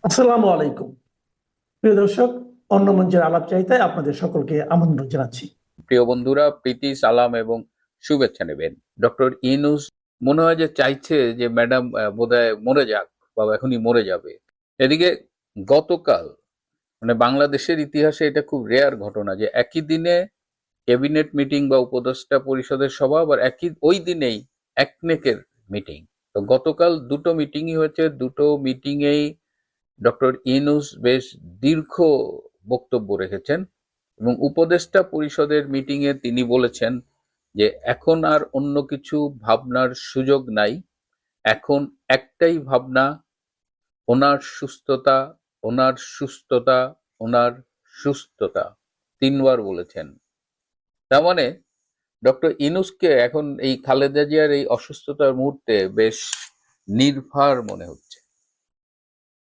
আসসালামু আলাইকুম। প্রিয় দর্শক, অন্য মঞ্চের আলাপ চাইতায় আপনাদের সকলকে আমন্ত্রণ জানাচ্ছি। প্রিয় বন্ধুরা, প্রীতি সালাম এবং শুভেচ্ছা নেবেন। ডক্টর ইউনূস মনে হয় যে চাইছে যে ম্যাডাম বোধহয় মরে যাক বা এখনই মরে যাবে। এদিকে গতকাল মানে বাংলাদেশের ইতিহাসে এটা খুব রেয়ার ঘটনা যে একই দিনে ক্যাবিনেট মিটিং বা উপদেষ্টা পরিষদের সভা, আবার ওই দিনেই একনেকের মিটিং। তো গতকাল দুটো মিটিংই হয়েছে, দুটো মিটিংয়েই ডক্টর ইউনূস বেশ দীর্ঘ বক্তব্য রেখেছেন এবং উপদেষ্টা পরিষদের মিটিংয়ে তিনি বলেছেন যে এখন আর অন্য কিছু ভাবনার সুযোগ নাই। এখন একটাই ভাবনা, ওনার সুস্থতা, ওনার সুস্থতা, ওনার সুস্থতা। তিনবার বলেছেন। তার মানে ডক্টর ইউনূসকে এখন এই খালেদা জিয়ার এই অসুস্থতার মুহূর্তে বেশ নির্ভার মনে হচ্ছে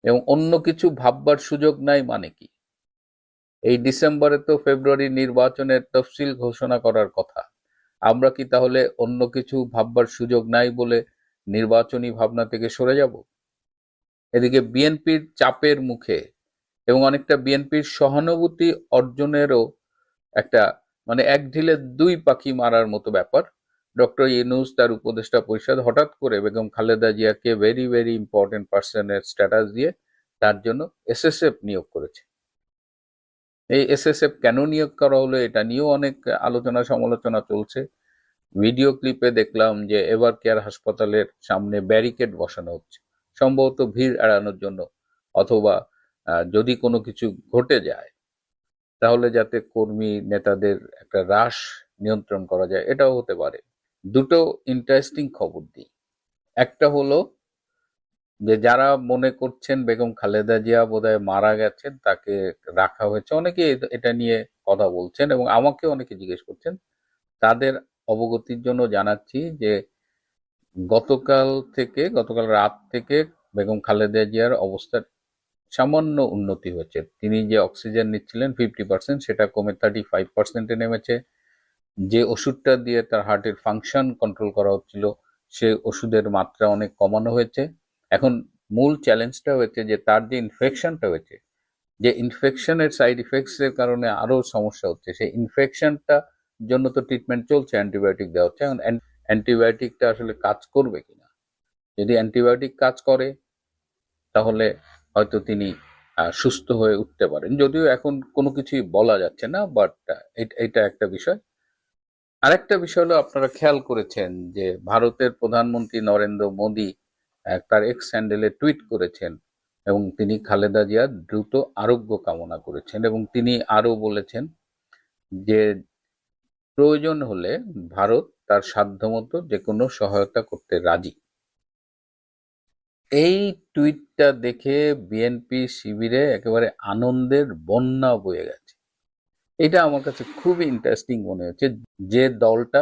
এবং অন্য কিছু ভাববার সুযোগ নাই। মানে কি, এই ডিসেম্বরে তো ফেব্রুয়ারি নির্বাচনের তফসিল ঘোষণা করার কথা। আমরা কি তাহলে অন্য কিছু ভাববার সুযোগ নাই বলে নির্বাচনী ভাবনা থেকে সরে যাব? এদিকে বিএনপির চাপের মুখে এবং অনেকটা বিএনপির সহানুভূতি অর্জনেরও একটা মানে এক ঢিলে দুই পাখি মারার মতো ব্যাপার। ডক্টর ইউনূস তার উপদেষ্টা পরিষদ হঠাৎ করে বেগম খালেদা জিয়াকে ভেরি ভেরি ইম্পর্টেন্ট পার্সনের স্ট্যাটাস দিয়ে তার জন্য এসএসএফ নিয়োগ করেছে। এই এসএসএফ কেন নিয়োগ করা হলো এটা নিয়েও অনেক আলোচনা সমালোচনা চলছে। ভিডিও ক্লিপে দেখলাম যে এভার কেয়ার হাসপাতালের সামনে ব্যারিকেড বসানো হচ্ছে, সম্ভবত ভিড় এড়ানোর জন্য, অথবা যদি কোনো কিছু ঘটে যায় তাহলে যাতে কর্মী নেতাদের একটা হ্রাস নিয়ন্ত্রণ করা যায়, এটাও হতে পারে। দুটো ইন্টারেস্টিং খবর দিই। একটা হলো যে যারা মনে করছেন বেগম খালেদা জিয়া বোধহয় মারা গেছেন, তাকে রাখা হয়েছে, অনেকে এটা নিয়ে কথা বলছেন এবং আমাকে অনেকে জিজ্ঞেস করছেন, তাদের অবগতির জন্য জানাচ্ছি যে গতকাল রাত থেকে বেগম খালেদা জিয়ার অবস্থার সামান্য উন্নতি হয়েছে। তিনি যে অক্সিজেন নিচ্ছিলেন 50%, সেটা কমে 35%-এ নেমেছে। যে ওষুধটা দিয়ে তার হার্টের ফাংশন কন্ট্রোল করা হচ্ছিল, সে ওষুধের মাত্রা অনেক কমানো হয়েছে। এখন মূল চ্যালেঞ্জটা হয়েছে যে তার যে ইনফেকশনটা হয়েছে, যে ইনফেকশনের সাইড ইফেক্টস এর কারণে আরো সমস্যা হচ্ছে, সেই ইনফেকশনটা জন্য তো ট্রিটমেন্ট চলছে, অ্যান্টিবায়োটিক দেওয়া হচ্ছে। এখন অ্যান্টিবায়োটিকটা আসলে কাজ করবে কিনা, যদি অ্যান্টিবায়োটিক কাজ করে তাহলে হয়তো তিনি সুস্থ হয়ে উঠতে পারেন, যদিও এখন কোনো কিছুই বলা যাচ্ছে না। বাট এটা একটা বিষয়। আরেকটা বিষয় হলো, আপনারা খেয়াল করেছেন যে ভারতের প্রধানমন্ত্রী নরেন্দ্র মোদী তার এক্স হ্যান্ডেলে টুইট করেছেন এবং তিনি খালেদা জিয়ার দ্রুত আরোগ্য কামনা করেছেন এবং তিনি আরো বলেছেন যে প্রয়োজন হলে ভারত তার সাধ্যমতো যে কোনো সহায়তা করতে রাজি। এই টুইটটা দেখে বিএনপি শিবিরে একেবারে আনন্দের বন্যা বয়ে গেছে। এটা আমার কাছে খুবই ইন্টারেস্টিং মনে হচ্ছে। যে দলটা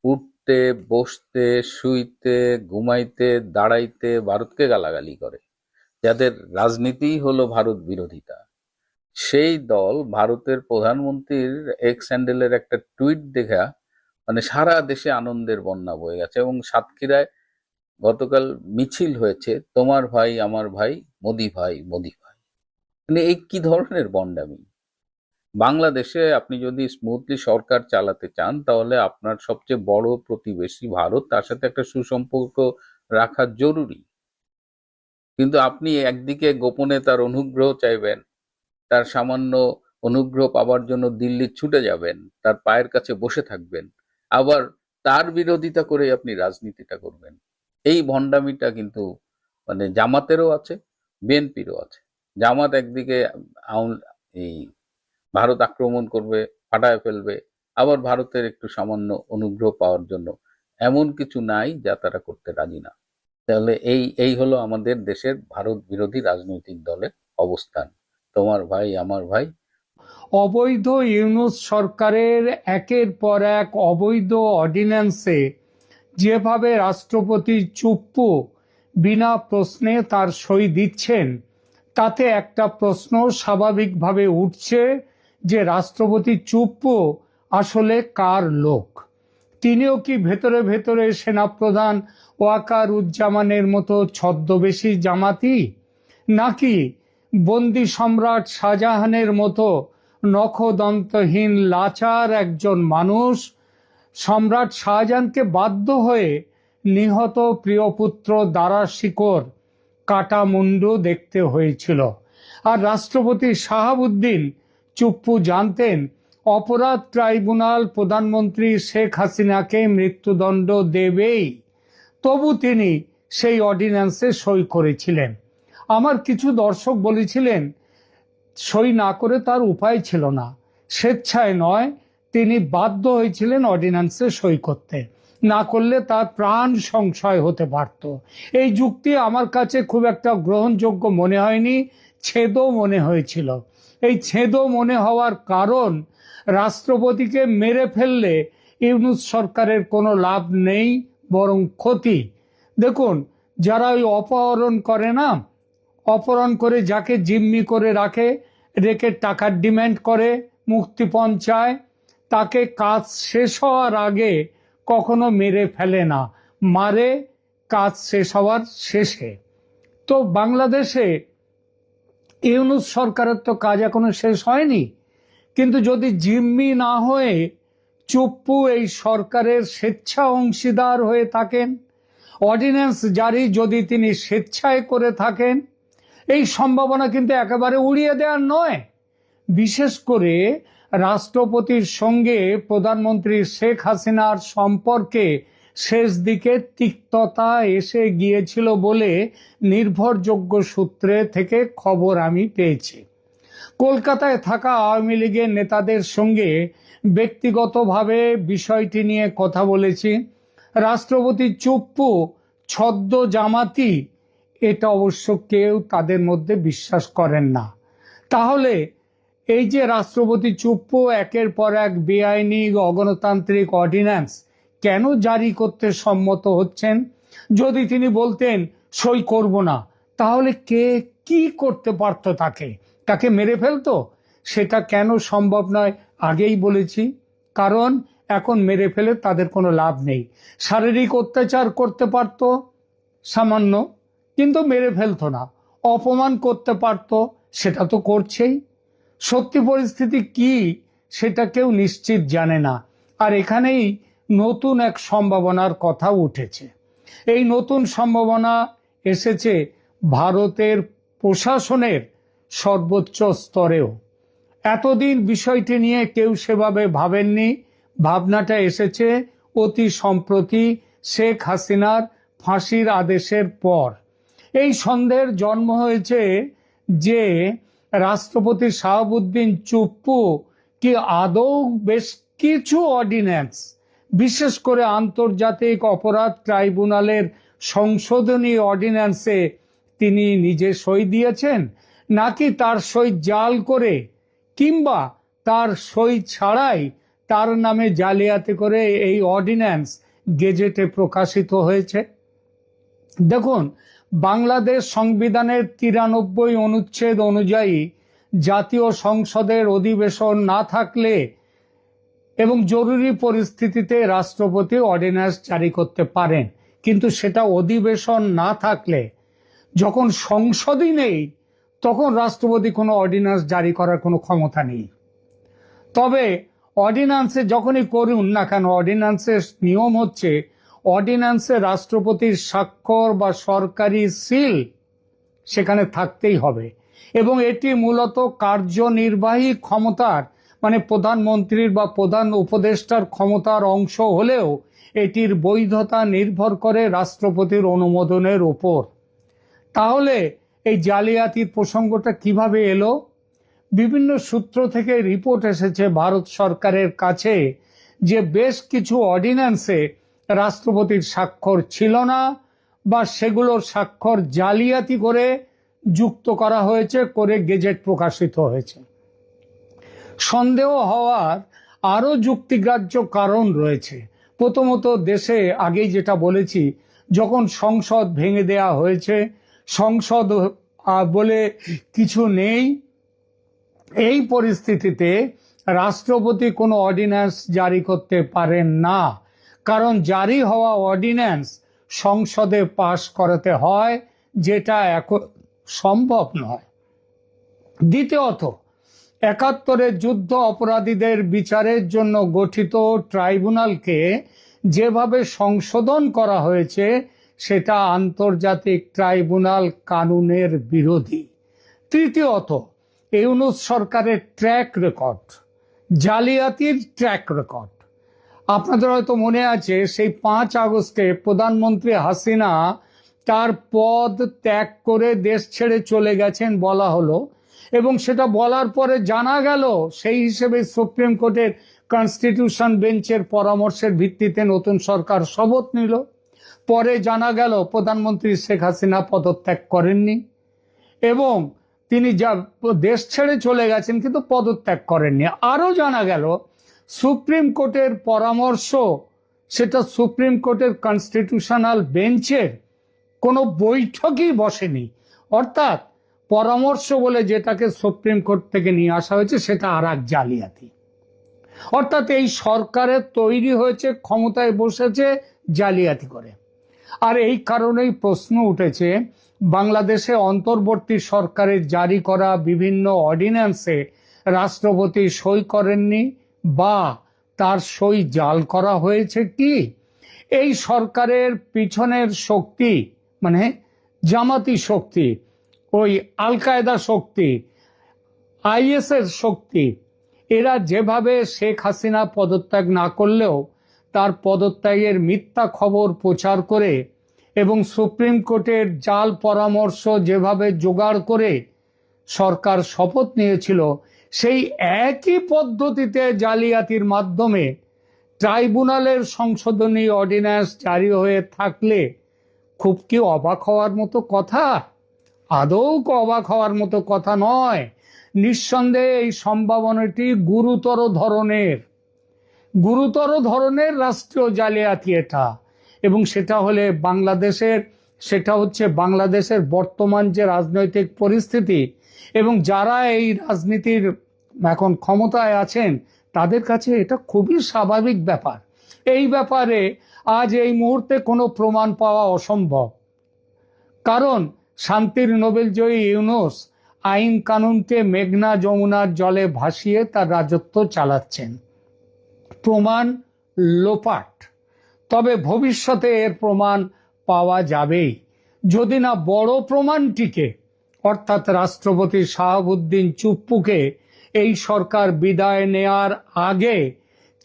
উঠতে, বসতে, শুইতে, ঘুমাইতে, দাঁড়াইতে ভারতকে গালাগালি করে, যাদের রাজনীতিই হলো ভারত বিরোধিতা, সেই দল ভারতের প্রধানমন্ত্রীর এক্স হ্যান্ডেলের একটা টুইট দেখা মানে সারা দেশে আনন্দের বন্যা বয়ে গেছে। এবং সাতক্ষীরায় গতকাল মিছিল হয়েছে, তোমার ভাই আমার ভাই, মোদি ভাই মোদি ভাই। মানে এই কি ধরনের বন্ডামি! বাংলাদেশে আপনি যদি স্মুথলি সরকার চালাতে চান তাহলে আপনার সবচেয়ে বড় প্রতিবেশী ভারত, তার সাথে একটা সুসম্পর্ক রাখা জরুরি। কিন্তু আপনি একদিকে গোপনে তার অনুগ্রহ চাইবেন, তার সামান্য অনুগ্রহ পাবার জন্য দিল্লি ছুটে যাবেন, তার পায়ের কাছে বসে থাকবেন, আবার তার বিরোধিতা করে আপনি রাজনীতিটা করবেন। এই ভণ্ডামিটা কিন্তু মানে জামাতেরও আছে, বিএনপিরও আছে। জামাত একদিকে এই ভারত আক্রমণ করবে, ফাটায় ফেলবে, আবার ভারতের একটু সামান্য অনুগ্রহ পাওয়ার জন্য এমন কিছু নাই যা তারা করতে রাজি না। তাহলে এই এই হলো আমাদের দেশের ভারত বিরোধী রাজনৈতিক দলের অবস্থান। তোমার ভাই আমার ভাই। অবৈধ ইউনূস সরকারের একের পর এক অবৈধ অর্ডিন্যান্সে যেভাবে রাষ্ট্রপতি চুপ্পু বিনা প্রশ্নে তার সই দিচ্ছেন, তাতে একটা প্রশ্ন স্বাভাবিকভাবে উঠছে যে রাষ্ট্রপতি চুপ্পু আসলে কার লোক? তিনিও কি ভেতরে ভেতরে সেনাপ্রধান ওয়াকারুজ্জামানের মতো ছদ্মবেশী জামাতি, নাকি বন্দি সম্রাট শাহজাহানের মতো নখদন্তহীন লাচার একজন মানুষ সম্রাট শাহজাহানকে বাধ্য হয়ে নিহত প্রিয়পুত্র দারা শিকোর কাটা মুন্ডু দেখতে হয়েছিল? আর রাষ্ট্রপতি শাহাবুদ্দিন চুপ্পু জানতেন অপরাধ ট্রাইব্যুনাল প্রধানমন্ত্রী শেখ হাসিনাকে মৃত্যুদণ্ড দেবেই, তবু তিনি সেই অর্ডিন্যান্সে সই করেছিলেন। আমার কিছু দর্শক বলেছিলেন সই না করে তার উপায় ছিল না, স্বেচ্ছায় নয়, তিনি বাধ্য হয়েছিলেন অর্ডিন্যান্সে সই করতে, না করলে তার প্রাণ সংশয় হতে পারত। এই যুক্তি আমার কাছে খুব একটা গ্রহণযোগ্য মনে হয়নি, ছেদও মনে হয়েছিল। এই ছেদও মনে হওয়ার কারণ, রাষ্ট্রপতিকে মেরে ফেললে ইউনূস সরকারের কোনো লাভ নেই, বরং ক্ষতি। দেখুন, যারা ওই অপহরণ করে না, অপহরণ করে যাকে জিম্মি করে রেখে টাকার ডিমান্ড করে, মুক্তিপণ চায়, তাকে কাজ শেষ হওয়ার আগে কখনো মেরে ফেলে না, মারে কাজ শেষ হওয়ার শেষে। তো বাংলাদেশে ইউনূস সরকারের তো কাজ এখনো শেষ হয়নি, কিন্তু যদি জিম্মি না হয়ে চুপ্পু এই সরকারের স্বেচ্ছা অংশীদার হয়ে থাকেন, অর্ডিন্যান্স জারি যদি তিনি স্বেচ্ছায় করে থাকেন, এই সম্ভাবনা কিন্তু একেবারে উড়িয়ে দেওয়ার নয়। বিশেষ করে রাষ্ট্রপতির সঙ্গে প্রধানমন্ত্রী শেখ হাসিনার সম্পর্কে শেষ দিকে তিক্ততা এসে গিয়েছিল বলে নির্ভরযোগ্য সূত্রে থেকে খবর আমি পেয়েছি। কলকাতায় থাকা আওয়ামী লীগের নেতাদের সঙ্গে ব্যক্তিগতভাবে বিষয়টি নিয়ে কথা বলেছি। রাষ্ট্রপতি চুপ্পু ছদ্ম জামাতি, এটা অবশ্য কেউ তাদের মধ্যে বিশ্বাস করেন না। তাহলে এই যে রাষ্ট্রপতি চুপ্পু একের পর এক বেআইনি অগণতান্ত্রিক অর্ডিন্যান্স কেন জারি করতে সম্মত হচ্ছেন? যদি তিনি বলতেন সই করব না, তাহলে কে কি করতে পারত? তাকে মেরে ফেলতো? সেটা কেন সম্ভব নয় আগেই বলেছি, কারণ এখন মেরে ফেলে তাদের কোনো লাভ নেই। শারীরিক অত্যাচার করতে পারত সামান্য, কিন্তু মেরে ফেলতো না। অপমান করতে পারত, সেটা তো করছেই। সত্যি পরিস্থিতি কি সেটা কেউ নিশ্চিত জানে না। আর এখানেই নতুন এক সম্ভাবনার কথা উঠেছে। এই নতুন সম্ভাবনা এসেছে ভারতের প্রশাসনের সর্বোচ্চ স্তরেও। এতদিন বিষয়টি নিয়ে কেউ সেভাবে ভাবেননি। ভাবনাটা এসেছে অতি সম্প্রতি শেখ হাসিনার ফাঁসির আদেশের পর। এই সন্দেহের জন্ম হয়েছে যে রাষ্ট্রপতি শাহাবুদ্দিন চুপ্পু কি আদৌ বেশ কিছু অর্ডিন্যান্স, বিশেষ করে আন্তর্জাতিক অপরাধ ট্রাইব্যুনালের সংশোধনী অর্ডিন্যান্সে তিনি নিজে সই দিয়েছেন, নাকি তার সই জাল করে কিংবা তার সই ছাড়াই তার নামে জালিয়াতি করে এই অর্ডিন্যান্স গেজেটে প্রকাশিত হয়েছে। দেখুন, বাংলাদেশ সংবিধানের 93 অনুচ্ছেদ অনুযায়ী জাতীয় সংসদের অধিবেশন না থাকলে এবং জরুরি পরিস্থিতিতে রাষ্ট্রপতি অর্ডিন্যান্স জারি করতে পারেন, কিন্তু সেটা অধিবেশন না থাকলে, যখন সংসদই নেই, তখন রাষ্ট্রপতি কোনো অর্ডিন্যান্স জারি করার কোনো ক্ষমতা নেই। তবে অর্ডিন্যান্সে যখনই করুন না কেন, অর্ডিন্যান্সের নিয়ম হচ্ছে অর্ডিন্যান্সে রাষ্ট্রপতির স্বাক্ষর বা সরকারি সিল সেখানে থাকতেই হবে, এবং এটি মূলত কার্যনির্বাহী ক্ষমতার, মানে প্রধানমন্ত্রীর বা প্রধান উপদেষ্টার ক্ষমতার অংশ হলেও এটির বৈধতা নির্ভর করে রাষ্ট্রপতির অনুমোদনের উপর। তাহলে এই জালিয়াতির প্রসঙ্গটা কিভাবে এলো? বিভিন্ন সূত্র থেকে রিপোর্ট এসেছে ভারত সরকারের কাছে যে বেশ কিছু অর্ডিন্যান্সে রাষ্ট্রপতির স্বাক্ষর ছিল না, বা সেগুলোর স্বাক্ষর জালিয়াতি করে যুক্ত করা হয়েছে, করে গেজেট প্রকাশিত হয়েছে। সন্দেহ হওয়ার আরও যুক্তিগ্রাহ্য কারণ রয়েছে। প্রথমত, দেশে আগেই যেটা বলেছি, যখন সংসদ ভেঙে দেয়া হয়েছে, সংসদ বলে কিছু নেই, এই পরিস্থিতিতে রাষ্ট্রপতি কোনো অর্ডিন্যান্স জারি করতে পারেন না, কারণ জারি হওয়া অর্ডিন্যান্স সংসদে পাশ করাতে হয়, যেটা এখন সম্ভব নয়। দ্বিতীয়ত, ৭১-এর যুদ্ধ অপরাধীদের বিচারের জন্য গঠিত ট্রাইব্যুনালকে যেভাবে সংশোধন করা হয়েছে সেটা আন্তর্জাতিক ট্রাইব্যুনাল কানুনের বিরোধী। তৃতীয়ত, ইউনূস সরকারের ট্র্যাক রেকর্ড, জালিয়াতির ট্র্যাক রেকর্ড। আপনাদের হয়তো মনে আছে সেই 5 আগস্টে প্রধানমন্ত্রী হাসিনা তার পদ ত্যাগ করে দেশ ছেড়ে চলে গেছেন বলা হলো, এবং সেটা বলার পরে জানা গেল সেই হিসেবে সুপ্রিম কোর্টের কনস্টিটিউশন বেঞ্চের পরামর্শের ভিত্তিতে নতুন সরকার শপথ নিল। পরে জানা গেল প্রধানমন্ত্রী শেখ হাসিনা পদত্যাগ করেননি, এবং তিনি যা দেশ ছেড়ে চলে গেছেন কিন্তু পদত্যাগ করেননি। আরও জানা গেল সুপ্রিম কোর্টের পরামর্শ সেটা সুপ্রিম কোর্টের কনস্টিটিউশনাল বেঞ্চের কোনো বৈঠকই বসেনি, অর্থাৎ পরামর্শ বলে যেটাকে সুপ্রিম কোর্ট থেকে নিয়ে আসা হয়েছে সেটা আর এক জালিয়াতি। অর্থাৎ এই সরকারের তৈরি হয়েছে, ক্ষমতায় বসেছে জালিয়াতি করে। আর এই কারণেই প্রশ্ন উঠেছে, বাংলাদেশে অন্তর্বর্তী সরকারের জারি করা বিভিন্ন অর্ডিন্যান্সে রাষ্ট্রপতি সই করেননি বা তার সই জাল করা হয়েছে কি? এই সরকারের পিছনের শক্তি মানে জামাতি শক্তি, ওই আল কায়দা শক্তি, আইএসের শক্তি, এরা যেভাবে শেখ হাসিনা পদত্যাগ না করলেও তার পদত্যাগের মিথ্যা খবর প্রচার করে এবং সুপ্রিম কোর্টের জাল পরামর্শ যেভাবে জোগাড় করে সরকার শপথ নিয়েছিল, সেই একই পদ্ধতিতে জালিয়াতির মাধ্যমে ট্রাইব্যুনালের সংশোধনী অর্ডিন্যান্স জারি হয়ে থাকলে খুব কি অবাক হওয়ার মতো কথা? আদৌ অবাক হওয়ার মতো কথা নয়। নিঃসন্দেহে এই সম্ভাবনাটি গুরুতর ধরনের রাষ্ট্রীয় জালিয়াতি এটা, এবং সেটা হচ্ছে বাংলাদেশের বর্তমান যে রাজনৈতিক পরিস্থিতি এবং যারা এই রাজনীতির এখন ক্ষমতায় আছেন তাদের কাছে এটা খুবই স্বাভাবিক ব্যাপার। এই ব্যাপারে আজ এই মুহূর্তে কোনো প্রমাণ পাওয়া অসম্ভব, কারণ শান্তির নোবেলজয়ী ইউনূস আইন কানুনকে মেঘনা যমুনার জলে ভাসিয়ে তার রাজত্ব চালাচ্ছেন। প্রমাণ লোপাট, তবে ভবিষ্যতে এর প্রমাণ পাওয়া যাবেই, যদি না বড় প্রমাণটিকে অর্থাৎ রাষ্ট্রপতি শাহাবুদ্দিন চুপ্পুকে এই সরকার বিদায় নেয়ার আগে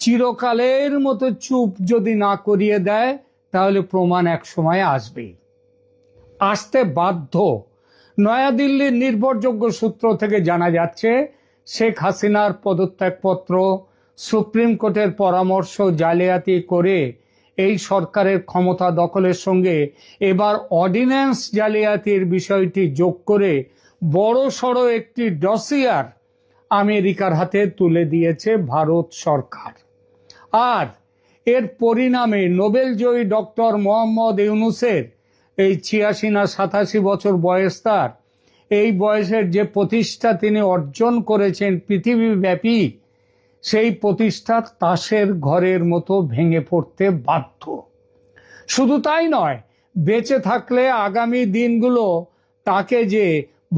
চিরকালের মতো চুপ যদি না করিয়ে দেয় তাহলে প্রমাণ এক সময় আসতে বাধ্য। নয়াদিল্লির নির্ভরযোগ্য সূত্র থেকে জানা যাচ্ছে শেখ হাসিনার পদত্যাগপত্র, সুপ্রিম কোর্টের পরামর্শ জালিয়াতি করে এই সরকারের ক্ষমতা দখলের সঙ্গে এবার অর্ডিন্যান্স জালিয়াতির বিষয়টি যোগ করে বড়সড় একটি ডসিয়ার আমেরিকার হাতে তুলে দিয়েছে ভারত সরকার। আর এর পরিণামে নোবেলজয়ী ডক্টর মোহাম্মদ ইউনূসের এই ৮৬ না ৮৭ বছর বয়স, তার এই বয়সের যে প্রতিষ্ঠা তিনি অর্জন করেছেন পৃথিবীব্যাপী, সেই প্রতিষ্ঠা তাসের ঘরের মতো ভেঙে পড়তে বাধ্য। শুধু তাই নয়, বেঁচে থাকলে আগামী দিনগুলো তাকে যে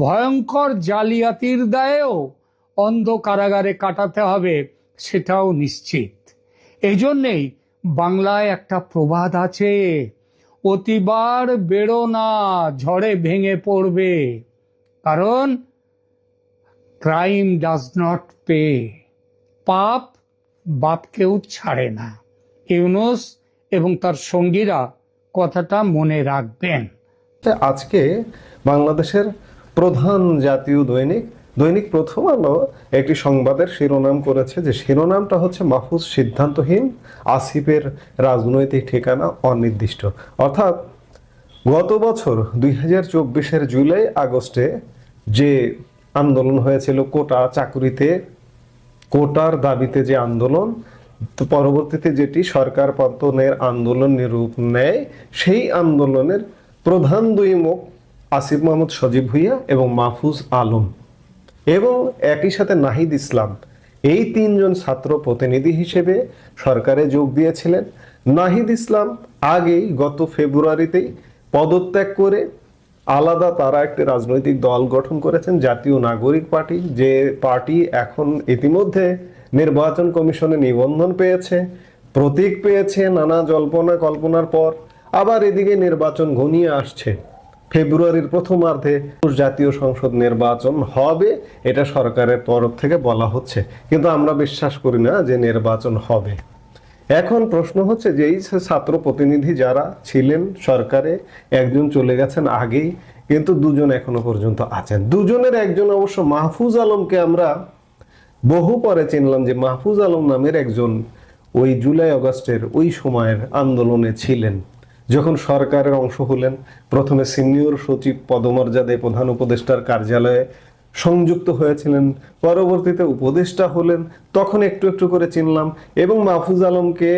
ভয়ঙ্কর জালিয়াতির দায়েও অন্ধ কারাগারে কাটাতে হবে সেটাও নিশ্চিত। এই জন্যেই বাংলায় একটা প্রবাদ আছে, অতিবার বেরো না ঝড়ে ভেঙে পড়বে, কারণ ক্রাইম ডাজ নট পে, পাপ বাপকেও ছাড়ে না। ইউনূস এবং তার সঙ্গীরা কথাটা মনে রাখবেন। আজকে বাংলাদেশের প্রধান জাতীয় দৈনিক প্রথম আলো একটি সংবাদের শিরোনাম করেছে, যে শিরোনামটা হচ্ছে মাহফুজ সিদ্ধান্তহীন, আসিফের রাজনৈতিক ঠিকানা অনির্দিষ্ট। অর্থাৎ গত বছর 2024-এর জুলাই আগস্টে যে আন্দোলন হয়েছিল কোটার দাবিতে, যে আন্দোলন পরবর্তীতে যেটি সরকার পতনের আন্দোলনের রূপ নেয়, সেই আন্দোলনের প্রধান দুই মুখ আসিফ মাহমুদ সজীব ভুঁইয়া এবং মাহফুজ আলম এবং একই সাথে নাহিদ ইসলাম, এই তিনজন ছাত্র প্রতিনিধি হিসেবে সরকারে যোগ দিয়েছিলেন। নাহিদ ইসলাম আগেই গত ফেব্রুয়ারিতেই পদত্যাগ করে আলাদা তারা একটি রাজনৈতিক দল গঠন করেছেন, জাতীয় নাগরিক পার্টি, যে পার্টি এখন ইতিমধ্যে নির্বাচন কমিশনে নিবন্ধন পেয়েছে, প্রতীক পেয়েছে নানা জল্পনা কল্পনার পর। আবার এদিকে নির্বাচন ঘনিয়ে আসছে, ফেব্রুয়ারির প্রথমার্ধে জাতীয় সংসদ নির্বাচন হবে, এটা সরকারের তরফ থেকে বলা হচ্ছে, কিন্তু আমরা বিশ্বাস করি না যে নির্বাচন হবে। এখন প্রশ্ন হচ্ছে যে এই ছাত্র প্রতিনিধি যারা ছিলেন সরকারে, একজন চলে গেছেন আগেই, কিন্তু দুজন এখনো পর্যন্ত আছেন। দুজনের একজন অবশ্য মাহফুজ আলমকে আমরা বহু পরে চিনলাম, যে মাহফুজ আলম নামের একজন ওই জুলাই আগস্টের ওই সময়ের আন্দোলনে ছিলেন, যখন সরকারের অংশ হলেন। প্রথমে সিনিয়র সচিব পদমর্যাদায় প্রধান উপদেষ্টার কার্যালয়ে সংযুক্ত হয়েছিলেন, পরবর্তীতে উপদেষ্টা হলেন, তখন একটু একটু করে চিনলাম। এবং মাহফুজ আলমকে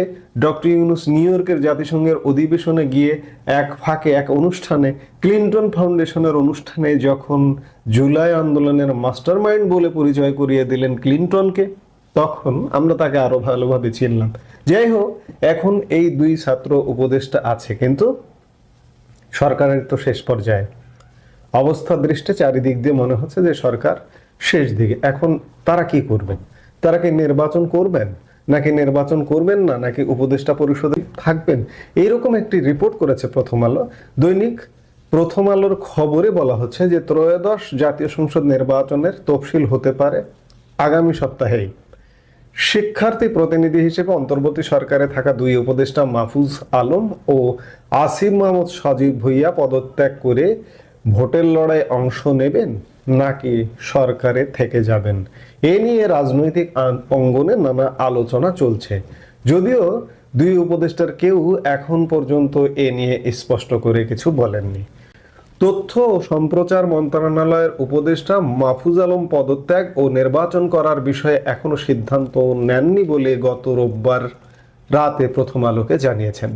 ডক্টর ইউনূস নিউ ইয়র্কের জাতিসংঘের অধিবেশনে গিয়ে এক ফাঁকে এক অনুষ্ঠানে, ক্লিনটন ফাউন্ডেশনের অনুষ্ঠানে, যখন জুলাই আন্দোলনের মাস্টারমাইন্ড বলে পরিচয় করিয়ে দিলেন ক্লিনটনকে, তখন আমরা তাকে আরো ভালোভাবে চিনলাম। যাই হোক, এখন এই দুই ছাত্র উপদেষ্টা আছে, কিন্তু সরকারের তো শেষ পর্যায়ে অবস্থা দৃষ্টে চারিদিক দিয়ে মনে হচ্ছে যে সরকার শেষ দিকে। এখন তারা কি করবেন? তারা কি নির্বাচন করবেন, নাকি নির্বাচন করবেন না, নাকি উপদেষ্টা পরিষদে থাকবেন? এইরকম একটি রিপোর্ট করেছে প্রথম আলো। দৈনিক প্রথম আলোর খবরে বলা হচ্ছে যে ত্রয়োদশ জাতীয় সংসদ নির্বাচনের তফসিল হতে পারে আগামী সপ্তাহেই। শিক্ষার্থী প্রতিনিধি হিসেবে অন্তর্বর্তী সরকারে থাকা দুই উপদেষ্টা মাহফুজ আলম ও আসিফ মাহমুদ সজীব ভুইয়া পদত্যাগ করে ভোটের লড়াই অংশ নেবেন, নাকি সরকারে থেকে যাবেন, এ নিয়ে রাজনৈতিক অঙ্গনে নানা আলোচনা চলছে। যদিও দুই উপদেষ্টার কেউ এখন পর্যন্ত এ নিয়ে স্পষ্ট করে কিছু বলেননি। তথ্য ও সম্প্রচার মন্ত্রণালয়ের উপদেষ্টা মাহফুজ আলম পদত্যাগ ও নির্বাচন করার বিষয়ে এখনো সিদ্ধান্ত নেননি বলে গত রোববার রাতে প্রথম আলোকে জানিয়েছেন।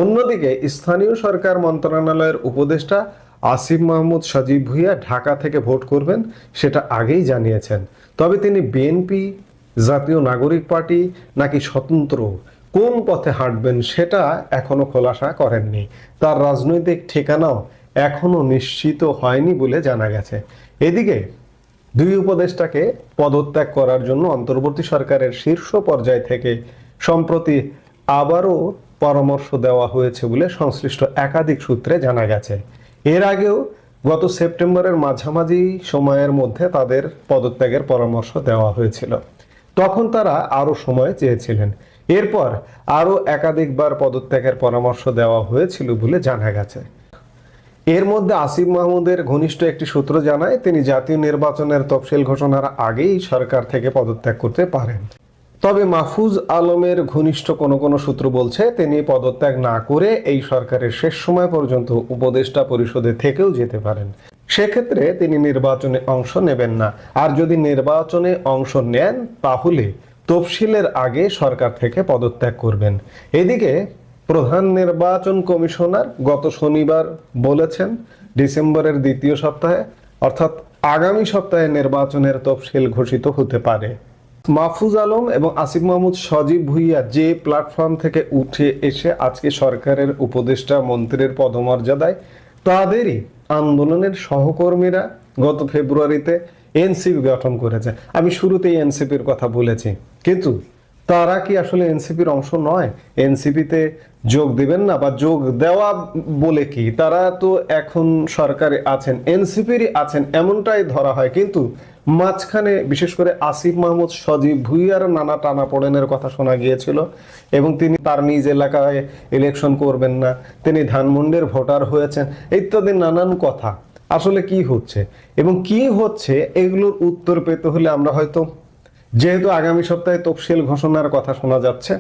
অন্যদিকে স্থানীয় সরকার মন্ত্রণালয়ের উপদেষ্টা আসিফ মাহমুদ সজীব ভুইয়া ঢাকা থেকে ভোট করবেন, সেটা আগেই জানিয়েছেন। তবে তিনি বিএনপি, জাতীয় নাগরিক পার্টি নাকি স্বতন্ত্র কোন পথে হাঁটবেন সেটা এখনো খোলাসা করেননি। তার রাজনৈতিক ঠিকানাও এখনো নিশ্চিত হয়নি বলে জানা গেছে। এদিকে দুই উপদেষ্টাকে পদত্যাগ করার জন্য অন্তর্বর্তী সরকারের শীর্ষ পর্যায় থেকে সম্প্রতি আবারও পরামর্শ দেওয়া হয়েছে বলে সংশ্লিষ্ট একাধিক সূত্রে জানা গেছে। এর আগেও গত সেপ্টেম্বরের মাঝামাঝি সময়ের মধ্যে তাদের পদত্যাগের পরামর্শ দেওয়া হয়েছিল, তখন তারা আরো সময় চেয়েছিলেন। এরপর আরো একাধিকবার পদত্যাগের পরামর্শ দেওয়া হয়েছিল বলে জানা গেছে। এর মধ্যে আসিফ মাহমুদের ঘনিষ্ঠ একটি সূত্র জানায় তিনি জাতীয় নির্বাচনের তফসিল ঘোষণার আগেই সরকার থেকে পদত্যাগ করতে পারেন। তবে মাহফুজ আলমের ঘনিষ্ঠ কোনো সূত্র বলছে তিনি পদত্যাগ না করে এই সরকারের শেষ সময় পর্যন্ত উপদেষ্টা পরিষদে থেকেও যেতে পারেন। সেক্ষেত্রে তিনি নির্বাচনে অংশ নেবেন না, আর যদি নির্বাচনে অংশ নেন তাহলে তফসিলের আগে সরকার থেকে পদত্যাগ করবেন। এদিকে প্রধান নির্বাচন কমিশনার গত শনিবার বলেছেন ডিসেম্বরের দ্বিতীয় সপ্তাহে, অর্থাৎ আগামী সপ্তাহে নির্বাচনের তফসিল ঘোষিত হতে পারে। মাহফুজ আলম এবং আসিফ মাহমুদ সজীব ভুইয়া যে প্ল্যাটফর্ম থেকে উঠে এসে আজকে সরকারের উপদেষ্টা মন্ত্রীর পদমর্যাদায়, তাদেরই আন্দোলনের সহকর্মীরা গত ফেব্রুয়ারিতে এনসিপি গঠন করেছে। আমি শুরুতেই এনসিপির কথা বলেছি, কিন্তু তারা কি আসলে এনসিপির অংশ নয়? এনসিপিতে যোগ দিবেন না, বা যোগ দেওয়া বলে কি, তারা তো এখন সরকারে আছেন, এনসিপিরই আছেন এমনটাই ধরা হয়। কিন্তু মাঝখানে বিশেষ করে আসিফ মাহমুদ সজীব ভুইয়ার নানা টানাপোড়েনের কথা শোনা গিয়েছিল, এবং তিনি তার নিজ এলাকায় ইলেকশন করবেন না, তিনি ধানমন্ডির ভোটার হয়েছেন, ইত্যাদি নানান কথা। আসলে কি হচ্ছে এবং কি হচ্ছে এগুলোর উত্তর পেতে হলে আমরা হয়তো, যেহেতু আগামী সপ্তাহে তফসিল ঘোষণার কথা শোনা যাচ্ছে,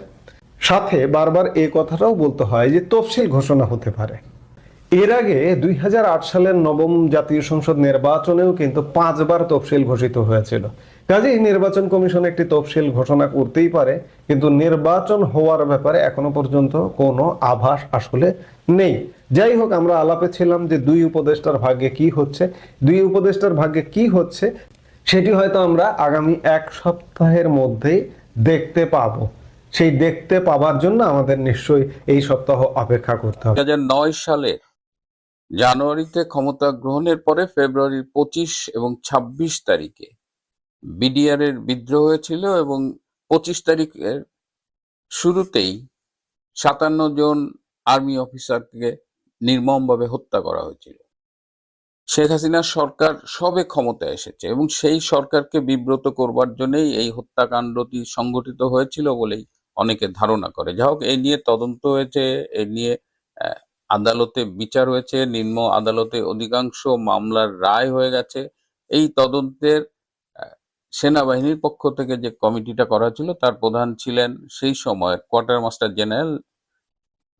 সাথে বারবার এই কথাটাও বলতে হয় যে তফসিল ঘোষণা হতে পারে। এর আগে 2008 সালের নবম জাতীয় সংসদ নির্বাচনেও কিন্তু 5 বার তফসিল ঘোষিত হয়েছিল। কাজেই নির্বাচন কমিশন একটি তফসিল ঘোষণা করতেই পারে, কিন্তু নির্বাচন হওয়ার ব্যাপারে এখনো পর্যন্ত কোনো আভাস আসলে নেই। যাই হোক, আমরা আলাপে ছিলাম যে দুই উপদেষ্টার ভাগ্যে কি হচ্ছে, সেটি হয়তো আমরা আগামী এক সপ্তাহের মধ্যেই দেখতে পাবো। সেই দেখতে পাবার জন্য আমাদের নিশ্চয়ই এই সপ্তাহ অপেক্ষা করতে হবে। 2009 সালের জানুয়ারিতে ক্ষমতা গ্রহণের পরে ফেব্রুয়ারির 25 এবং 26 তারিখে বিডিআর এর বিদ্রোহ হয়েছিল এবং 25 তারিখের শুরুতেই 57 জন আর্মি অফিসারকে নির্মমভাবে হত্যা করা হয়েছিল। শেখ হাসিনার সরকার সবে ক্ষমতায় এসেছে এবং সেই সরকারকে বিব্রত করবার জন্যই এই হত্যাকাণ্ডটি সংঘটিত হয়েছিল বলেই অনেকে ধারণা করে। যা হোক, এই নিয়ে তদন্ত হয়েছে, এই নিয়ে আহ, আদালতে বিচার হয়েছে, নিম্ন আদালতে অধিকাংশ মামলার রায় হয়ে গেছে। এই তদন্তের আহ, সেনাবাহিনীর পক্ষ থেকে যে কমিটিটা করা ছিল তার প্রধান ছিলেন সেই সময়ের quarter master general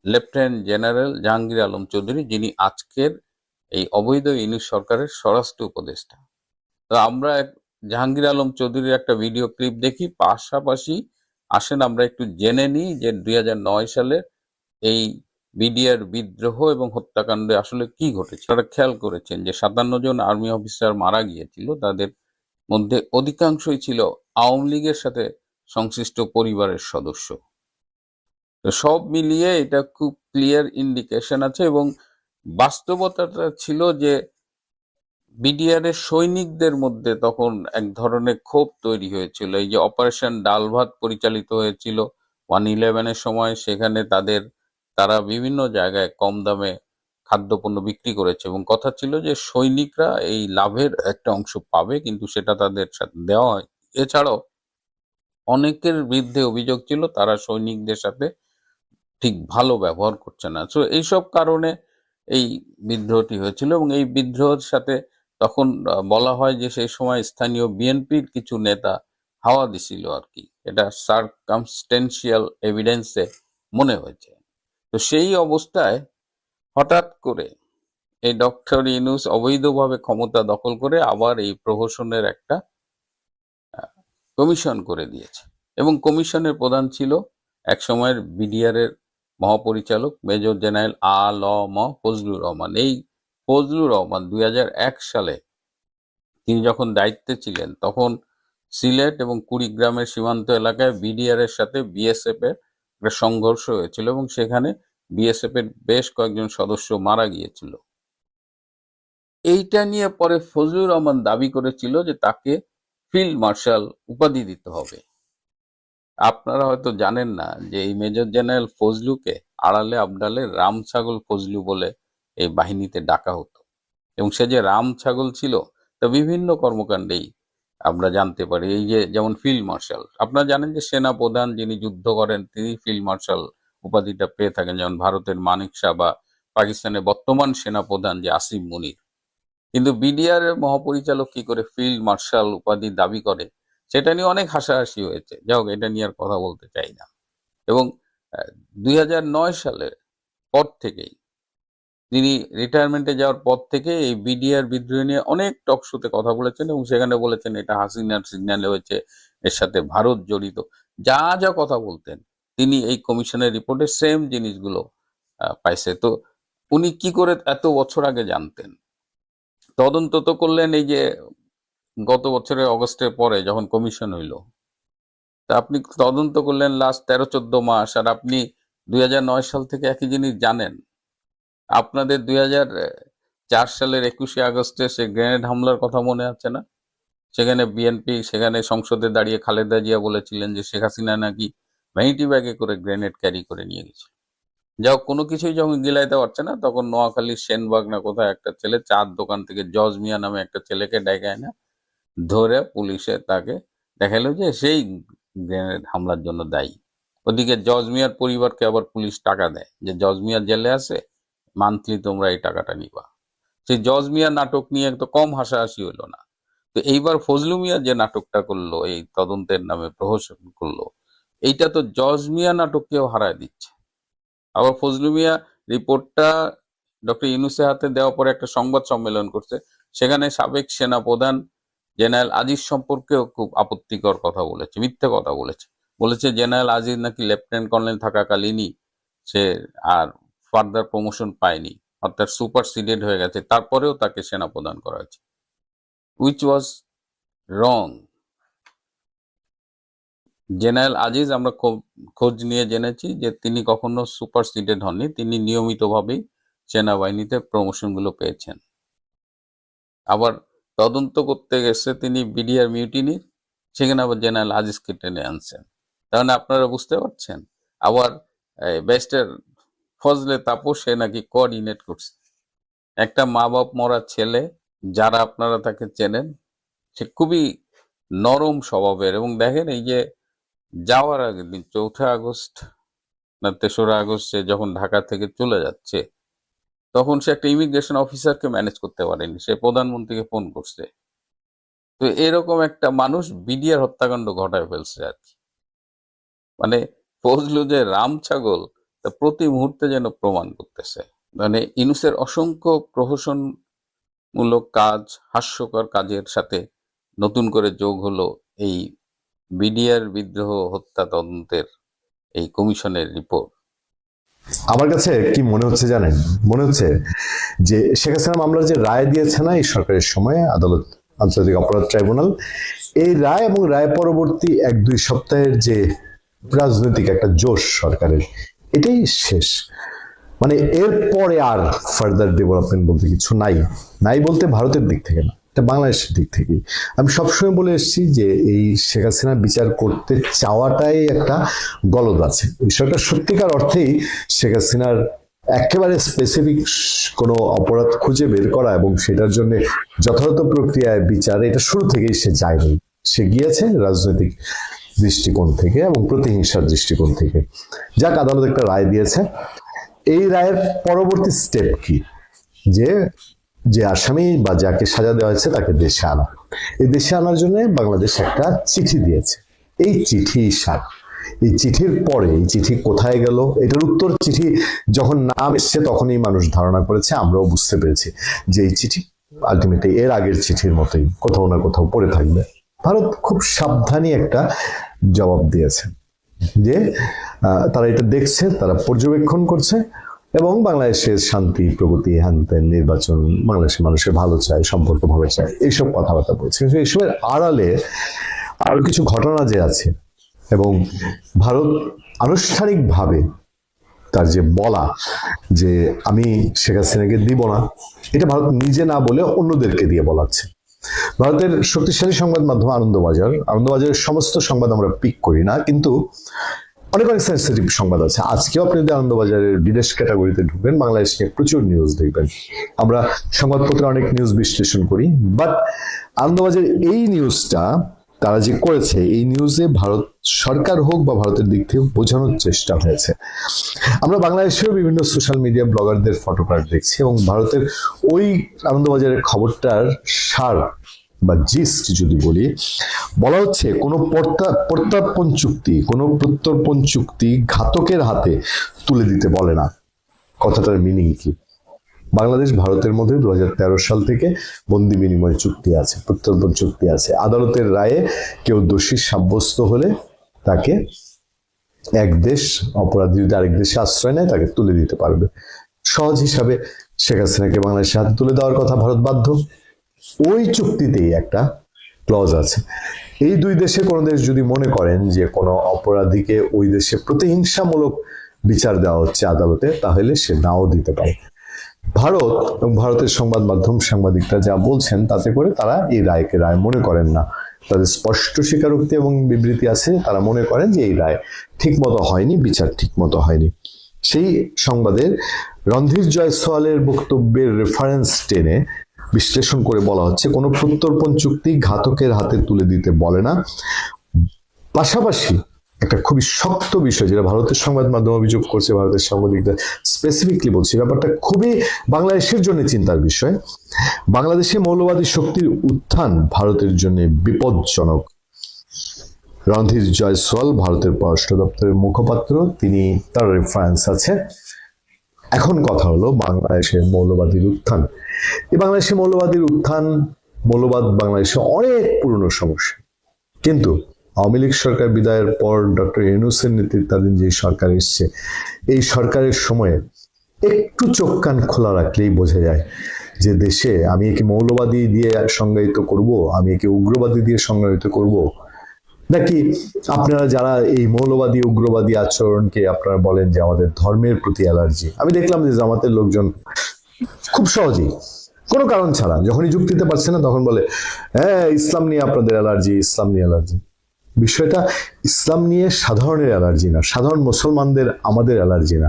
lieutenant general Jahangir Alam Chowdhury, যিনি আজকের এই অবৈধ ইউনূস সরকারের স্বরাষ্ট্র উপদেষ্টা। তো আমরা জাহাঙ্গীর আলম চৌধুরীর একটা ভিডিও ক্লিপ দেখি, পাশাপাশি আসেন আমরা একটু জেনে নিই যে 2009 সালে এই বিডিআর বিদ্রোহ এবং হত্যাকাণ্ডে আসলে কি ঘটেছে। আপনারা খেয়াল করেছেন যে 57 জন আর্মি অফিসার মারা গিয়েছিল, তাদের মধ্যে অধিকাংশই ছিল আওয়ামী লীগের সাথে সংশ্লিষ্ট পরিবারের সদস্য। তো সব মিলিয়ে এটা খুব ক্লিয়ার ইন্ডিকেশন আছে এবং বাস্তবতাটা ছিল যে বিডিআর এর সৈনিকদের মধ্যে তখন এক ধরনের ক্ষোভ তৈরি হয়েছিল। এই যে অপারেশন ডাল ভাত পরিচালিত হয়েছিল 111-এর সময়, সেখানে তারা বিভিন্ন জায়গায় কম দামে খাদ্যপণ্য বিক্রি করেছে এবং কথা ছিল যে সৈনিকরা এই লাভের একটা অংশ পাবে, কিন্তু সেটা তাদের সাথে দেওয়া হয়। এছাড়াও অনেকের বিরুদ্ধে অভিযোগ ছিল তারা সৈনিকদের সাথে ঠিক ভালো ব্যবহার করছে না। সো এইসব কারণে এই বিদ্রোহটি হয়েছিল এবং এই বিদ্রোহের সাথে তখন বলা হয় যে সেই সময় স্থানীয় বিএনপির কিছু নেতা হাওয়া দিছিল আর কি, এটা সার্কামস্টেন্সিয়াল এভিডেন্সে মনে হয়েছে। তো সেই অবস্থায় হঠাৎ করে এই ডক্টর ইউনূস অবৈধভাবে ক্ষমতা দখল করে আবার এই প্রহসনের একটা কমিশন করে দিয়েছে এবং কমিশনের প্রধান ছিল এক সময়ের বিডিআর এর মহাপরিচালক মেজর জেনারেল আ.ল.ম. ফজলুর রহমান। এই ফজলুর রহমান 2001 সালে তিনি যখন দায়িত্বে ছিলেন তখন সিলেট এবং কুড়িগ্রামের সীমান্ত এলাকায় বিডিআর এর সাথে বিএসএফ এর একটা সংঘর্ষ হয়েছিল এবং সেখানে বিএসএফ এর বেশ কয়েকজন সদস্য মারা গিয়েছিল। এইটা নিয়ে পরে ফজলুর রহমান দাবি করেছিল যে তাকে ফিল্ড মার্শাল উপাধি দিতে হবে। আপনারা হয়তো জানেন না যে এই মেজর জেনারেল ফজলুকে আড়ালে আবডালে রাম ছাগল ফজলু বলে এই বাহিনীতে ডাকা হতো এবং সে যে রাম ছাগল ছিল তা বিভিন্ন কর্মকাণ্ডেই আমরা জানতে পারি। এই যে যেমন ফিল্ড মার্শাল, আপনারা জানেন যে সেনা প্রধান যিনি যুদ্ধ করেন তিনি ফিল্ড মার্শাল উপাধিটা পেয়ে থাকেন, যেমন ভারতের মানিক শাহ বা পাকিস্তানের বর্তমান সেনা প্রধান যে আসিম মুনির। কিন্তু বিডিআর এর মহাপরিচালক কি করে ফিল্ড মার্শাল উপাধি দাবি করে সেটা নিয়ে অনেক হাসাহাসি হয়েছে। যাই হোক, এটা নিয়ে আর কথা বলতে চাই না। এবং 2009 সালের পর থেকেই তিনি রিটায়ারমেন্টে যাওয়ার পর থেকে এই বিডিআর বিদ্রোহ নিয়ে অনেক টক শোতে কথা বলেছেন এবং সেখানে বলেছেন এটা হাসিনার সিগন্যালে হয়েছে, এর সাথে ভারত জড়িত। যা যা কথা বলতেন তিনি এই কমিশনের রিপোর্টে সেম জিনিসগুলো পাইছে। তো উনি কি করে এত বছর আগে জানতেন? তদন্ত তো করলেন এই যে গত বছরের অগস্টের পরে যখন কমিশন হইল, তা আপনি তদন্ত করলেন লাস্ট 13-14 মাস, আর আপনি 2009 সাল থেকে একই জিনিস জানেন। আপনাদের 2004 সালের 21শে আগস্টে সে গ্রেনেড হামলার কথা মনে আছে না? সেখানে বিএনপি সেখানে সংসদে দাঁড়িয়ে খালেদা জিয়া বলেছিলেন যে শেখ হাসিনা নাকি ভ্যানিটি ব্যাগে করে গ্রেনেড ক্যারি করে নিয়ে গেছে। যাও, কোনো কিছুই যখন গিলাইতে পারছে না তখন নোয়াখালীর সেনবাগ না কোথায় একটা ছেলে চার দোকান থেকে জজ মিয়া নামে একটা ছেলেকে ডেকে না ধরে পুলিশে তাকে দেখালো যে সেই গ্রেনেড হামলার জন্য দায়ী। ওদিকে জজ মিয়ার পরিবারকে আবার পুলিশ টাকা দেয় যে জজ মিয়া জেলে আছে, মান্থলি তোমরা এই টাকাটা নিবা। সেই জজ মিয়া নাটক নিয়ে তো কম হাসাহাসি হইলো না। তো এইবার ফজলু মিয়া যে নাটকটা করলো এই তদন্তের নামে প্রহসন করলো, এইটা তো জজ মিয়া নাটককেও হারায় দিচ্ছে। আবার ফজলু মিয়া রিপোর্টটা ডক্টর ইউনূসের হাতে দেওয়ার পরে একটা সংবাদ সম্মেলন করছে, সেখানে সাবেক সেনা প্রধান জেনারেল আজিজ সম্পর্কেও খুব আপত্তিকর কথা বলেছে, মিথ্যে কথা বলেছে। বলেছে জেনারেল আজিজ নাকি লেফটেন্যান্ট কর্নেল থাকাকালীনই সে আর ফার্দার প্রমোশন পায়নি, অর্থাৎ সুপারসিডেড হয়ে গেছে, তারপরেও তাকে সেনা প্রদান করা হয়েছে, which was wrong. General Aziz আমরা খোঁজ নিয়ে জেনেছি যে তিনি কখনো সুপারসিডেড হননি, তিনি নিয়মিতভাবেই সেনাবাহিনীতে প্রমোশনগুলো পেয়েছেন। আবার তদন্ত করতে গেছে তিনি বিডিআর মিউটিনির, সেখানে আবার জেনারেল আজিজকে টেনে আনছেন। তাহলে আপনারা বুঝতে পারছেন। আবার ব্যারিস্টার ফজলে তাপস সে নাকি কোঅর্ডিনেট করছে। একটা মা বাপ মরা ছেলে, যারা আপনারা তাকে চেনেন, সে খুবই নরম স্বভাবের। এবং দেখেন এই যে যাওয়ার আগের দিন 4 আগস্ট না 3 আগস্ট সে যখন ঢাকা থেকে চলে যাচ্ছে, তখন সে একটা ইমিগ্রেশন অফিসারকে ম্যানেজ করতে পারেনি, সে প্রধানমন্ত্রীকে ফোন করছে। তো এরকম একটা মানুষ বিডিআর হত্যাকাণ্ড ঘটায় ফেলছে আর কি। মানে ফজলু যে রাম ছাগল তা প্রতি মুহূর্তে যেন প্রমাণ করতেছে। মানে ইউনূসের অসংখ্য প্রহসনমূলক কাজ, হাস্যকর কাজের সাথে নতুন করে যোগ হলো এই বিডিআর বিদ্রোহ হত্যা তদন্তের এই কমিশনের রিপোর্ট। আমার কাছে কি মনে হচ্ছে জানেন, মনে হচ্ছে যে শেখ হাসিনা মামলার যে রায় দিয়েছে না এই সরকারের সময়ে আদালত, আন্তর্জাতিক অপরাধ ট্রাইব্যুনাল, এই রায় এবং রায় পরবর্তী 1-2 সপ্তাহের যে রাজনৈতিক একটা জোশ সরকারের, এটাই শেষ। মানে এরপরে আর ফার্দার ডেভেলপমেন্ট বলতে কিছু নাই বলতে ভারতের দিক থেকে না, এটা বাংলাদেশের দিক থেকে। আমি সবসময় বলে এসেছি যে এই শেখ হাসিনা বিচার করতে চাওয়াটাই একটা গলদ আছে। এই সরকার সত্যিকার অর্থেই শেখ হাসিনার একেবারে স্পেসিফিক কোনো অপরাধ খুঁজে বের করা এবং সেটার জন্য যথাযথ প্রক্রিয়ায় বিচার, এটা শুরু থেকেই সে যায়নি। সে গিয়েছে রাজনৈতিক দৃষ্টিকোণ থেকে এবং প্রতিহিংসার দৃষ্টিকোণ থেকে। যাক, আদালত একটা রায় দিয়েছে। এই রায়ের পরবর্তী স্টেপ কি? যে আসামি বা যাকে সাজা দেওয়া হয়েছে তাকে দেশে আনা। এই দেশে আনার জন্য বাংলাদেশ একটা চিঠি দিয়েছে। এই চিঠি এই চিঠির পরে এই চিঠি কোথায় গেল, এটার উত্তর চিঠি যখন নাম এসছে তখনই মানুষ ধারণা করেছে, আমরাও বুঝতে পেরেছি যে এই চিঠি আলটিমেটলি এর আগের চিঠির মতোই কোথাও না কোথাও পড়ে থাকবে। ভারত খুব সাবধানী একটা জবাব দিয়েছে যে তারা এটা দেখছে, তারা পর্যবেক্ষণ করছে এবং বাংলাদেশের শান্তি, প্রগতি, হ্যানত্যান, নির্বাচন, বাংলাদেশের মানুষের ভালো চায়, সম্পর্ক ভালো চায়, এইসব কথাবার্তা বলছে। কিন্তু এইসবের আড়ালে আরো কিছু ঘটনা যে আছে এবং ভারত আনুষ্ঠানিকভাবে তার যে বলা যে আমি শেখ হাসিনাকে দিব না, এটা ভারত নিজে না বলে অন্যদেরকে দিয়ে বলাচ্ছে। ভারতের শক্তিশালী সংবাদ মাধ্যম আনন্দবাজারের সমস্ত সংবাদ আমরা পিক করি না, কিন্তু অনেক সেন্সিটিভ সংবাদ আছে। আজকেও আপনি যদি আনন্দবাজারের বিদেশ ক্যাটাগরিতে ঢুকবেন, বাংলাদেশ নিয়ে প্রচুর নিউজ দেখবেন। আমরা সংবাদপত্রে অনেক নিউজ বিশ্লেষণ করি, বাট আনন্দবাজার এই নিউজটা তারা যে করেছে, এই নিউজে ভারত সরকার হোক বা ভারতের দিক থেকে বোঝানোর চেষ্টা হয়েছে। আমরা বাংলাদেশেও বিভিন্ন সোশ্যাল মিডিয়া ব্লগারদের ফটোগ্রাফ দেখছি এবং ভারতের ওই আনন্দবাজারের খবরটার সার বা জিস্ট যদি বলা হচ্ছে কোনো প্রত্যর্পণ চুক্তি ঘাতকের হাতে তুলে দিতে বলে না। কথাটার মিনিং কি? বাংলাদেশ ভারতের মধ্যে 2013 সাল থেকে বন্দি বিনিময় চুক্তি আছে, প্রত্যর্পণ চুক্তি আছে। আদালতের রায়ে কেউ দোষী সাব্যস্ত হলে তাকে এক দেশ, অপরাধী যদি আরেক দেশে আশ্রয় নেয়, তাকে তুলে দিতে পারবে। সহজ হিসাবে শেখ হাসিনাকে বাংলাদেশের হাতে তুলে দেওয়ার কথা ভারত বাধ্য। ওই চুক্তিতেই একটা ক্লজ আছে, এই দুই দেশের কোনো দেশ যদি মনে করেন যে কোনো অপরাধীকে ওই দেশে প্রতিহিংসামূলক বিচার দেওয়া হচ্ছে আদালতে, তাহলে সে নাও দিতে পারে। ভারত এবং ভারতের সংবাদ মাধ্যম সাংবাদিকরা যা বলছেন তাতে করে তারা এই রায়কে রায় মনে করেন না। তাদের স্পষ্ট স্বীকারোক্তি এবং বিবৃতি আছে, তারা মনে করেন যে এই রায় ঠিক মতো হয়নি, বিচার ঠিক মতো হয়নি। সেই সংবাদের রণধীর জয়সওয়ালের বক্তব্যের রেফারেন্স টেনে বিশ্লেষণ করে বলা হচ্ছে কোনো প্রত্যর্পণ চুক্তি ঘাতকের হাতে তুলে দিতে বলে না। পাশাপাশি একটা খুবই শক্ত বিষয় যেটা ভারতের সংবাদ মাধ্যম অভিযোগ করছে, ভারতের সাংবাদিকরা স্পেসিফিকলি বলছে, ব্যাপারটা খুবই বাংলাদেশের জন্য চিন্তার বিষয়। বাংলাদেশে মৌলবাদী শক্তির উত্থান ভারতের জন্য বিপজ্জনক। রণধীর জয়সওয়াল ভারতের পররাষ্ট্র দপ্তরের মুখপাত্র, তিনি তার রেফারেন্স আছে। এখন কথা হলো বাংলাদেশের মৌলবাদীর উত্থান। এই বাংলাদেশের মৌলবাদীর উত্থান, মৌলবাদ বাংলাদেশে অনেক পুরনো সমস্যা, কিন্তু আওয়ামী লীগ সরকার বিদায়ের পর ডক্টর ইউনূসের নেতৃত্বাধীন যে সরকার এসছে, এই সরকারের সময়ে একটু চোখ কান খোলা রাখলেই বোঝা যায় যে দেশে আমি একে মৌলবাদী দিয়ে সংজ্ঞায়িত করব, আমি একে উগ্রবাদী দিয়ে সংজ্ঞায়িত করব, নাকি আপনারা যারা এই মৌলবাদী উগ্রবাদী আচরণকে আপনারা বলেন যে আমাদের ধর্মের প্রতি অ্যালার্জি? আমি দেখলাম যে জামাতের লোকজন খুব সহজেই কোনো কারণ ছাড়া যখনই যুক্তিতে পারছে না তখন বলে হ্যাঁ ইসলাম নিয়ে আপনাদের অ্যালার্জি, ইসলাম নিয়ে অ্যালার্জি। বিষয়টা ইসলাম নিয়ে সাধারণের অ্যালার্জি না, সাধারণ মুসলমানদের আমাদের অ্যালার্জি না,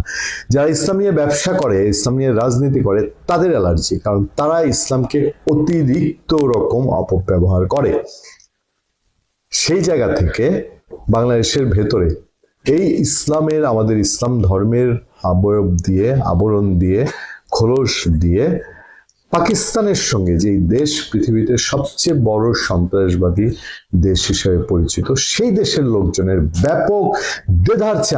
যারা ইসলাম নিয়ে ব্যবসা করে, ইসলাম নিয়ে রাজনীতি করে তাদের অ্যালার্জি, কারণ তারা ইসলামকে অতিরিক্ত রকম অপব্যবহার করে। সেই জায়গা থেকে বাংলাদেশের ভেতরে এই ইসলামের, আমাদের ইসলাম ধর্মের আবয়ব দিয়ে, আবরণ দিয়ে, খোলস দিয়ে পাকিস্তানের সঙ্গে, যে দেশ পৃথিবীতে সবচেয়ে বড় সন্ত্রাসবাদী দেশ হিসেবে পরিচিত, সেই দেশের লোকজনের ব্যাপক দেধারছে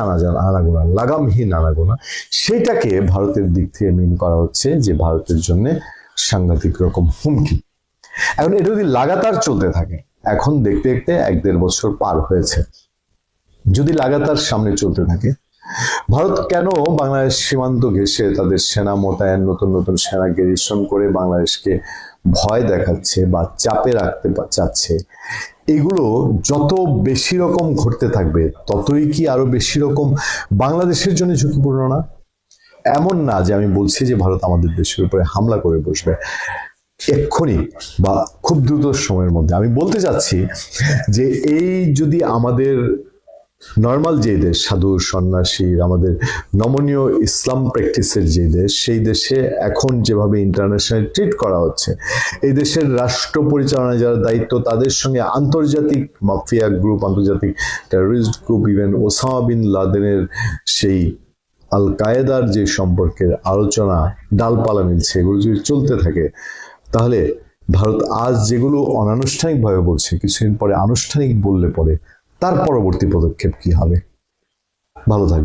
আনাগোনা, লাগামহীন আনাগোনা, সেটাকে ভারতের দিক থেকে মিন করা হচ্ছে যে ভারতের জন্য সাংঘাতিক রকম হুমকি। এখন এটা যদি লাগাতার চলতে থাকে, এখন দেখতে দেখতে 1-1.5 বছর পার হয়েছে, যদি লাগাতার সামনে চলতে থাকে, ভারত কেন বাংলাদেশ সীমান্ত ঘেঁষে তাদের সেনা মোতায়েন, নতুন নতুন সেনা গেরিশন করে বাংলাদেশকে ভয় দেখাচ্ছে বা চাপে রাখতে চাচ্ছে, এগুলো যত বেশি রকম ঘটতে থাকবে ততই কি আরো বেশি রকম বাংলাদেশের জন্য ঝুঁকিপূর্ণ না? এমন না যে আমি বলছি যে ভারত আমাদের দেশের উপরে হামলা করে বসবে এক্ষুনি বা খুব দ্রুত সময়ের মধ্যে। আমি বলতে চাচ্ছি যে এই যদি আমাদের নর্মাল যে দেশ, সাধু সন্ন্যাসী, আমাদের নমনীয় ইসলাম প্র্যাকটিসের যে দেশ, সেই দেশে এখন যেভাবে ইন্টারন্যাশনাল ট্রিট করা হচ্ছে, এই দেশের রাষ্ট্র পরিচালনায় যারা দায়িত্ব, তাদের সঙ্গে আন্তর্জাতিক মাফিয়া গ্রুপ, আন্তর্জাতিক terrorist group, even Osama bin লাদেনের সেই আল কায়েদার যে সম্পর্কের আলোচনা ডালপালা মিলছে, এগুলো যদি চলতে থাকে, তাহলে ভারত আজ যেগুলো অনানুষ্ঠানিকভাবে বলছে, কিছুদিন পরে আনুষ্ঠানিক বললে পরে তার পরবর্তী পদক্ষেপ কি হবে? ভালো থাকবে।